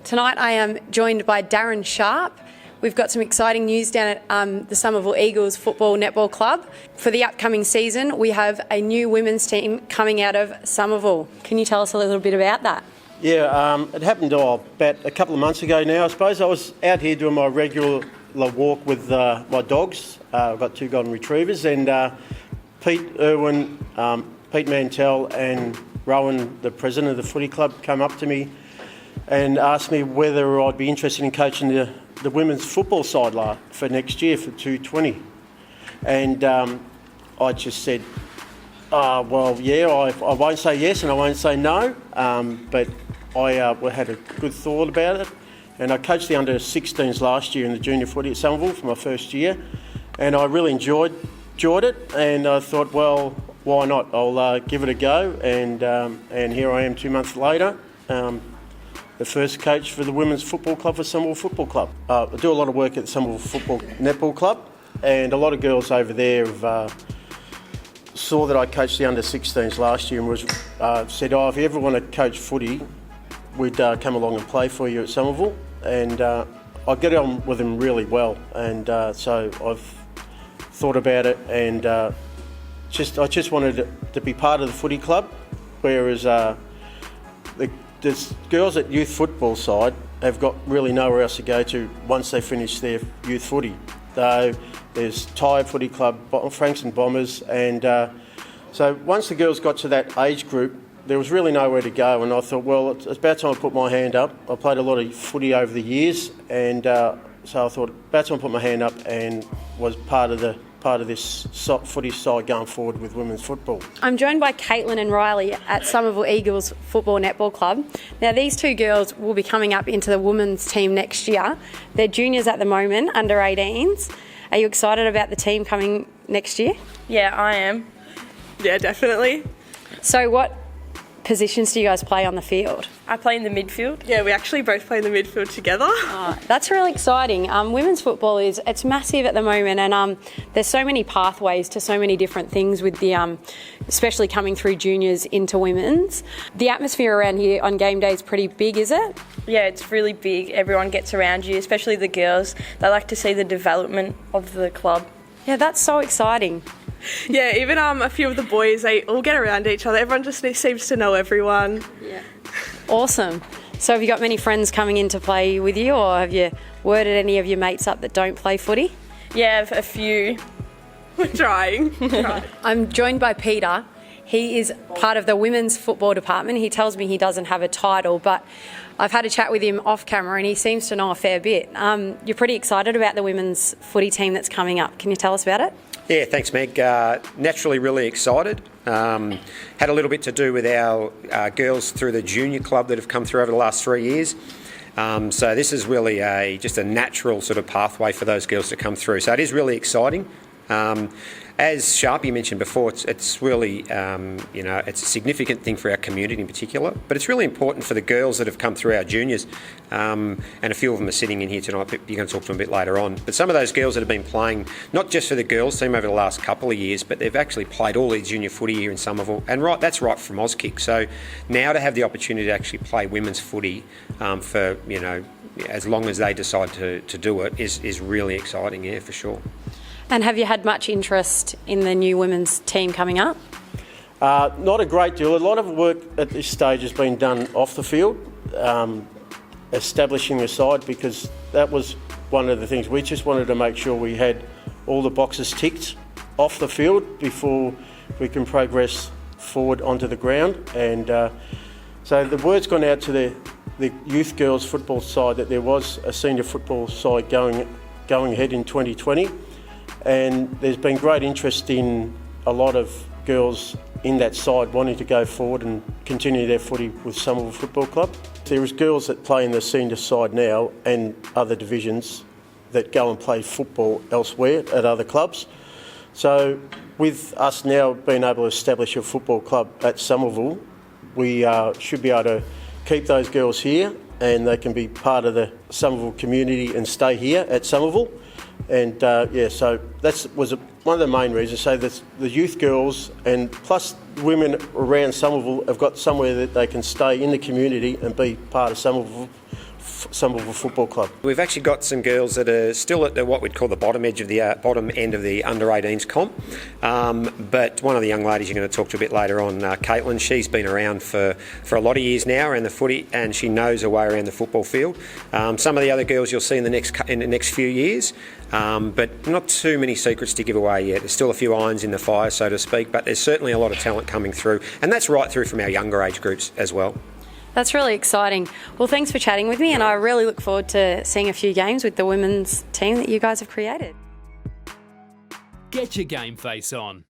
Tonight I am joined by Darren Sharp. We've got some exciting news down at the Somerville Eagles Football Netball Club. For the upcoming season, we have a new women's team coming out of Somerville. Can you tell us a little bit about that? Yeah, it happened about a couple of months ago now, I suppose. I was out here doing my regular walk with my dogs. I've got 2 golden retrievers, and Pete Irwin, Pete Mantell and Rowan, the president of the footy club, came up to me and asked me whether I'd be interested in coaching the women's football side for next year, for 2020. And I just said, well, yeah, I won't say yes and I won't say no, but I had a good thought about it. And I coached the under-16s last year in the junior footy at Somerville for my first year, and I really enjoyed it, and I thought, well, why not? I'll give it a go, and here I am 2 months later, the first coach for the women's football club for Somerville Football Club. I do a lot of work at the Somerville Football Netball Club, and a lot of girls over there have saw that I coached the under-16s last year and said, if you ever want to coach footy, we'd come along and play for you at Somerville. And I get on with them really well, and so I've thought about it, and I just wanted to be part of the footy club, whereas the girls at youth football side have got really nowhere else to go to once they finish their youth footy. So there's Tide Footy Club, Frankston Bombers, and so once the girls got to that age group, there was really nowhere to go, and I thought, well, it's about time I put my hand up. I played a lot of footy over the years, and so I thought, about time I put my hand up and was part of this footy side going forward with women's football. I'm joined by Caitlin and Riley at Somerville Eagles Football Netball Club. Now, these 2 girls will be coming up into the women's team next year. They're juniors at the moment, under 18s. Are you excited about the team coming next year? Yeah, I am. Yeah, definitely. So what positions do you guys play on the field? I play in the midfield. Yeah, we actually both play in the midfield together. That's really exciting. Women's football it's massive at the moment, and there's so many pathways to so many different things with the especially coming through juniors into women's. The atmosphere around here on game day is pretty big, is it? Yeah, it's really big. Everyone gets around you, especially the girls. They like to see the development of the club. Yeah, that's so exciting. Yeah, even a few of the boys, they all get around each other. Everyone just seems to know everyone. Yeah. Awesome. So have you got many friends coming in to play with you, or have you worded any of your mates up that don't play footy? Yeah, a few. We're trying. I'm joined by Peter. He is part of the women's football department. He tells me he doesn't have a title, but I've had a chat with him off camera and he seems to know a fair bit. You're pretty excited about the women's footy team that's coming up. Can you tell us about it? Yeah, thanks, Meg. Naturally really excited. Had a little bit to do with our girls through the junior club that have come through over the last 3 years. So this is really just a natural sort of pathway for those girls to come through. So it is really exciting. As Sharpie mentioned before, it's really, it's a significant thing for our community in particular, but it's really important for the girls that have come through our juniors, and a few of them are sitting in here tonight. You're going to talk to them a bit later on. But some of those girls that have been playing, not just for the girls team over the last couple of years, but they've actually played all their junior footy here in Somerville, and that's right from Auskick. So now to have the opportunity to actually play women's footy for, as long as they decide to do it is really exciting, yeah, for sure. And have you had much interest in the new women's team coming up? Not a great deal. A lot of work at this stage has been done off the field, establishing the side, because that was one of the things. We just wanted to make sure we had all the boxes ticked off the field before we can progress forward onto the ground. And so the word's gone out to the youth girls football side that there was a senior football side going ahead in 2020. And there's been great interest in a lot of girls in that side wanting to go forward and continue their footy with Somerville Football Club. There is girls that play in the senior side now and other divisions that go and play football elsewhere at other clubs. So with us now being able to establish a football club at Somerville, we should be able to keep those girls here, and they can be part of the Somerville community and stay here at Somerville. And so that was one of the main reasons. So the youth girls and plus women around Somerville have got somewhere that they can stay in the community and be part of Somerville Somerville Football Club. We've actually got some girls that are still at what we'd call the bottom end of the under 18s comp. But one of the young ladies you're going to talk to a bit later on, Caitlin, she's been around for a lot of years now around the footy, and she knows her way around the football field. Some of the other girls you'll see in the next few years, but not too many secrets to give away yet. There's still a few irons in the fire, so to speak, but there's certainly a lot of talent coming through, and that's right through from our younger age groups as well. That's really exciting. Well, thanks for chatting with me, and I really look forward to seeing a few games with the women's team that you guys have created. Get your GameFace on.